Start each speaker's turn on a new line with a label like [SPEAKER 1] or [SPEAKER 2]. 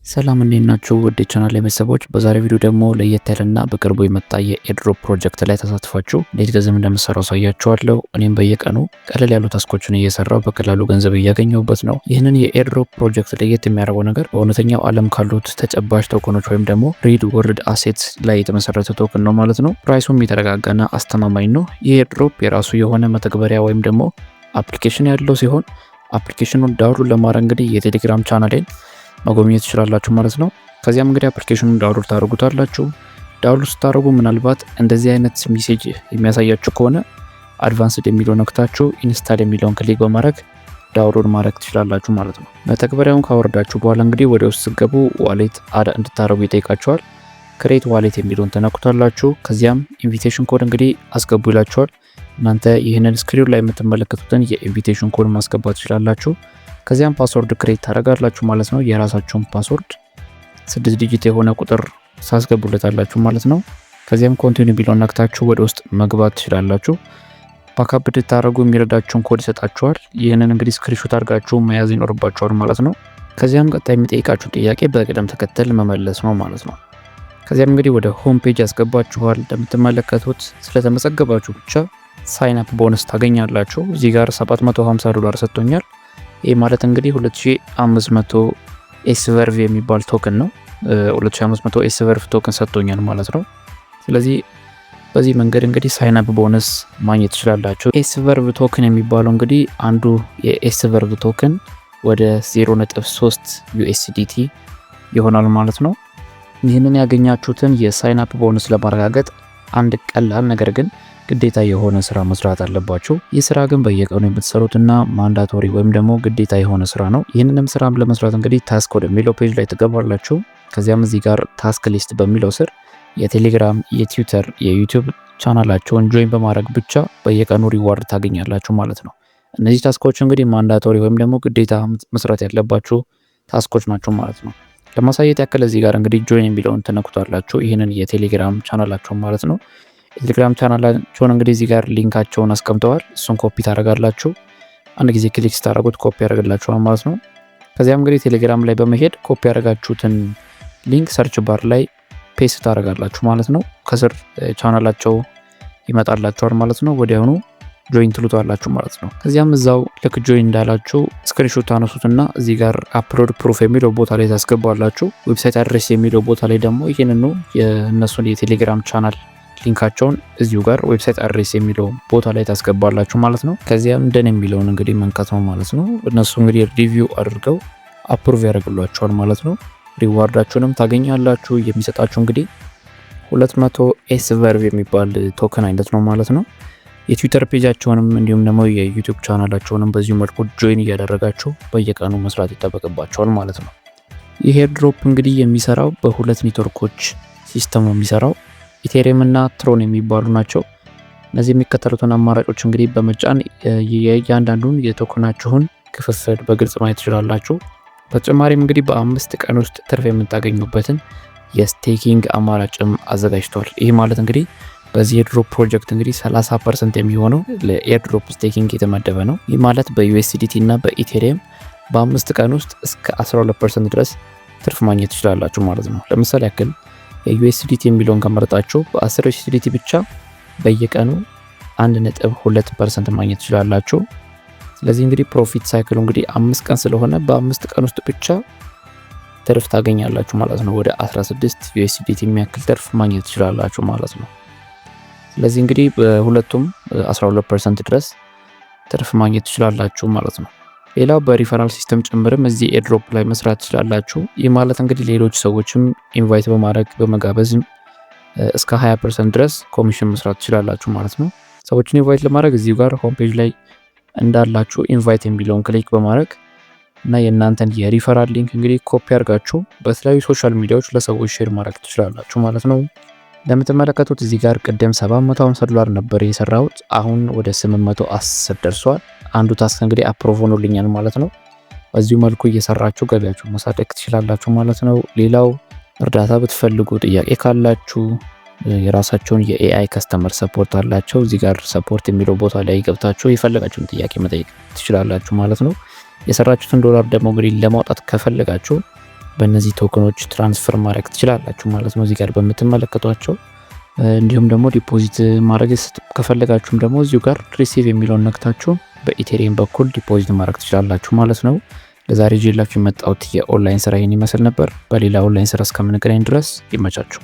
[SPEAKER 1] ሰላም እንዴት ናችሁ? ውድ የቻናል ቤተሰቦች፣ በዛሬው ቪዲዮ ደግሞ ለየት ያለና በቅርቡ የመጣ የኤርድሮፕ ፕሮጀክት ላይ ተሳትፋችሁ እንዴት ገንዘብ እንደምሰራው አሳያችኋለሁ። እኔም በየቀኑ ቀለል ያሉ ታስኮችን እየሰራው በቀላሉ ገንዘብ እያገኘሁበት ነው። ይህንን የኤርድሮፕ ፕሮጀክት ለየት የሚያደርገው ነገር በእውነተኛው ዓለም ካሉት ተጨባጭ ቶከኖች ወይም ደግሞ ሪል ወርልድ አሴትስ ላይ የተመሰረተ ቶከን ነው ማለት ነው። ፕራይሱም የተረጋጋና አስተማማኝ ነው። ይህ ኤርድሮፕ የራሱ የሆነ መተግበሪያ ወይም ደግሞ አፕሊኬሽን ያለው ሲሆን አፕሊኬሽኑን ዳውንሎድ ለማድረግ እንግዲህ የቴሌግራም ቻናሌን መጎብኘት ትችላላችሁ ማለት ነው። ከዚያም እንግዲህ አፕሊኬሽኑን ዳውንሎድ ታደርጉታላችሁ። ዳውንሎድ ስታደርጉ ምናልባት እንደዚህ አይነት ሜሴጅ የሚያሳያችሁ ከሆነ አድቫንስድ የሚለውን ነክታችሁ ኢንስታል የሚለውን ክሊክ በማድረግ ዳውንሎድ ማድረግ ትችላላችሁ ማለት ነው። መተግበሪያውን ካወረዳችሁ በኋላ እንግዲህ ወደ ውስጥ ስትገቡ ዋሌት አድ እንድታደርጉ ይጠይቃችኋል። ክሬት ዋሌት የሚለውን ተነኩታላችሁ። ከዚያም ኢንቪቴሽን ኮድ እንግዲህ አስገቡ ይላችኋል። እናንተ ይህንን ስክሪን ላይ የምትመለከቱትን የኢንቪቴሽን ኮድ ማስገባት ትችላላችሁ። ከዚያም ፓስወርድ ክሬት ታደርጋላችሁ ማለት ነው። የራሳችሁን ፓስወርድ 6 ዲጂት የሆነ ቁጥር ታስገቡለታላችሁ ማለት ነው። ከዚያም ኮንቲኒው የሚለውን ነክታችሁ ወደ ውስጥ መግባት ትችላላችሁ። ባካፕ እንድታደርጉ የሚረዳችሁን ኮድ ይሰጣችኋል። ይህንን እንግዲህ ስክሪንሾት አድርጋችሁ መያዝ ይኖርባችኋል ማለት ነው። ከዚያም ቀጣይ የሚጠይቃችሁ ጥያቄ በቅደም ተከተል መመለስ ነው ማለት ነው። ከዚያም እንግዲህ ወደ ሆም ፔጅ ያስገባችኋል። እንደምትመለከቱት ስለተመዘገባችሁ ብቻ ሳይን አፕ ቦነስ ታገኛላችሁ። እዚህ ጋር $750 ሰጥቶኛል። ይህ ማለት እንግዲህ 2500 ኤስቨርቭ የሚባል ቶከን ነው። 2500 ኤስቨርቭ ቶከን ሰጥቶኛል ማለት ነው። ስለዚህ በዚህ መንገድ እንግዲህ ሳይን አፕ ቦነስ ማግኘት ትችላላችሁ። ኤስቨርቭ ቶከን የሚባለው እንግዲህ አንዱ የኤስቨርቭ ቶከን ወደ 0.3 USDT ይሆናል ማለት ነው። ይህንን ያገኛችሁትን የሳይን አፕ ቦነስ ለማረጋገጥ አንድ ቀላል ነገር ግን ግዴታ የሆነ ስራ መስራት አለባችሁ። ይህ ስራ ግን በየቀኑ የምትሰሩትና ማንዳቶሪ ወይም ደግሞ ግዴታ የሆነ ስራ ነው። ይህንንም ስራ ለመስራት እንግዲህ ታስክ ወደሚለው ፔጅ ላይ ትገባላችሁ። ከዚያም እዚህ ጋር ታስክ ሊስት በሚለው ስር የቴሌግራም፣ የትዊተር፣ የዩቲዩብ ቻናላቸውን ጆይን በማድረግ ብቻ በየቀኑ ሪዋርድ ታገኛላችሁ ማለት ነው። እነዚህ ታስኮች እንግዲህ ማንዳቶሪ ወይም ደግሞ ግዴታ መስራት ያለባችሁ ታስኮች ናቸው ማለት ነው። ለማሳየት ያክል እዚህ ጋር እንግዲህ ጆይን የሚለውን ትነኩታላችሁ። ይህንን የቴሌግራም ቻናላቸውን ማለት ነው። የቴሌግራም ቻናላቸውን እንግዲህ እዚህ ጋር ሊንካቸውን አስቀምጠዋል። እሱን ኮፒ ታደርጋላችሁ። አንድ ጊዜ ክሊክ ስታደርጉት ኮፒ ያደርግላችኋል ማለት ነው። ከዚያም እንግዲህ ቴሌግራም ላይ በመሄድ ኮፒ ያደርጋችሁትን ሊንክ ሰርች ባር ላይ ፔስት ታደርጋላችሁ ማለት ነው። ከስር ቻናላቸው ይመጣላችኋል ማለት ነው። ወዲያውኑ ጆይን ትሉታላችሁ ማለት ነው። ከዚያም እዛው ልክ ጆይን እንዳላችሁ ስክሪንሾት ታነሱትና እዚህ ጋር አፕሎድ ፕሩፍ የሚለው ቦታ ላይ ታስገባላችሁ። ዌብሳይት አድሬስ የሚለው ቦታ ላይ ደግሞ ይህንኑ የእነሱን የቴሌግራም ቻናል ሊንካቸውን እዚሁ ጋር ዌብሳይት አድሬስ የሚለው ቦታ ላይ ታስገባላችሁ ማለት ነው። ከዚያም ደን የሚለውን እንግዲህ መንካት ነው ማለት ነው። እነሱ እንግዲህ ሪቪው አድርገው አፕሩቭ ያደርግሏቸዋል ማለት ነው። ሪዋርዳችሁንም ታገኛላችሁ። የሚሰጣችሁ እንግዲህ 200 ኤስቨርቭ የሚባል ቶከን አይነት ነው ማለት ነው። የትዊተር ፔጃቸውንም እንዲሁም ደግሞ የዩቲዩብ ቻናላቸውንም በዚሁ መልኩ ጆይን እያደረጋችሁ በየቀኑ መስራት ይጠበቅባቸዋል ማለት ነው። ይህ ኤርድሮፕ እንግዲህ የሚሰራው በሁለት ኔትወርኮች ሲስተም ነው የሚሰራው። ኢቴሪየም እና ትሮን የሚባሉ ናቸው። እነዚህ የሚከተሉትን አማራጮች እንግዲህ በመጫን የእያንዳንዱን የቶከናችሁን ክፍፍል በግልጽ ማየት ትችላላችሁ። በተጨማሪም እንግዲህ በ5 ቀን ውስጥ ትርፍ የምታገኙበትን የስቴኪንግ አማራጭም አዘጋጅቷል። ይህ ማለት እንግዲህ በዚህ ኤርድሮፕ ፕሮጀክት እንግዲህ 30% የሚሆነው ለኤርድሮፕ ስቴኪንግ የተመደበ ነው። ይህ ማለት በዩኤስዲቲ እና በኢቴሪየም በ5 ቀን ውስጥ እስከ 12% ድረስ ትርፍ ማግኘት ትችላላችሁ ማለት ነው። ለምሳሌ ያክል የዩኤስዲቲ የሚለውን ከመረጣችሁ በ10 ዩኤስዲቲ ብቻ በየቀኑ 1.2% ማግኘት ትችላላችሁ። ስለዚህ እንግዲህ ፕሮፊት ሳይክሉ እንግዲህ 5 ቀን ስለሆነ በ5 ቀን ውስጥ ብቻ ትርፍ ታገኛላችሁ ማለት ነው። ወደ 16 ዩኤስዲቲ የሚያክል ትርፍ ማግኘት ትችላላችሁ ማለት ነው። ስለዚህ እንግዲህ በሁለቱም 12% ድረስ ትርፍ ማግኘት ትችላላችሁ ማለት ነው። ሌላው በሪፈራል ሲስተም ጭምርም እዚህ ኤርድሮፕ ላይ መስራት ትችላላችሁ። ይህ ማለት እንግዲህ ሌሎች ሰዎችም ኢንቫይት በማድረግ በመጋበዝ እስከ 20% ድረስ ኮሚሽን መስራት ትችላላችሁ ማለት ነው። ሰዎችን ኢንቫይት ለማድረግ እዚሁ ጋር ሆም ፔጅ ላይ እንዳላችሁ ኢንቫይት የሚለውን ክሊክ በማድረግ እና የእናንተን የሪፈራል ሊንክ እንግዲህ ኮፒ አድርጋችሁ በተለያዩ ሶሻል ሚዲያዎች ለሰዎች ሼር ማድረግ ትችላላችሁ ማለት ነው። እንደምትመለከቱት እዚህ ጋር ቅድም $750 ነበር የሰራሁት። አሁን ወደ 810 ደርሷል። አንዱ ታስክ እንግዲህ አፕሮቭ ሆኖልኛል ማለት ነው። በዚሁ መልኩ እየሰራችሁ ገቢያችሁ ማሳደግ ትችላላችሁ ማለት ነው። ሌላው እርዳታ ብትፈልጉ፣ ጥያቄ ካላችሁ የራሳቸውን የኤአይ ከስተመር ሰፖርት አላቸው። እዚህ ጋር ሰፖርት የሚለው ቦታ ላይ ገብታችሁ የፈለጋችሁን ጥያቄ መጠየቅ ትችላላችሁ ማለት ነው። የሰራችሁትን ዶላር ደግሞ እንግዲህ ለማውጣት ከፈለጋችሁ በእነዚህ ቶክኖች ትራንስፈር ማድረግ ትችላላችሁ ማለት ነው እዚህ ጋር በምትመለከቷቸው። እንዲሁም ደግሞ ዲፖዚት ማድረግ ከፈለጋችሁም ደግሞ እዚሁ ጋር ሪሲቭ የሚለውን ነክታችሁ በኢቴሪየም በኩል ዲፖዚት ማድረግ ትችላላችሁ ማለት ነው። ለዛሬ ይዤላችሁ የመጣሁት የኦንላይን ስራ ይህን ይመስል ነበር። በሌላ ኦንላይን ስራ እስከምንገናኝ ድረስ ይመቻችሁ።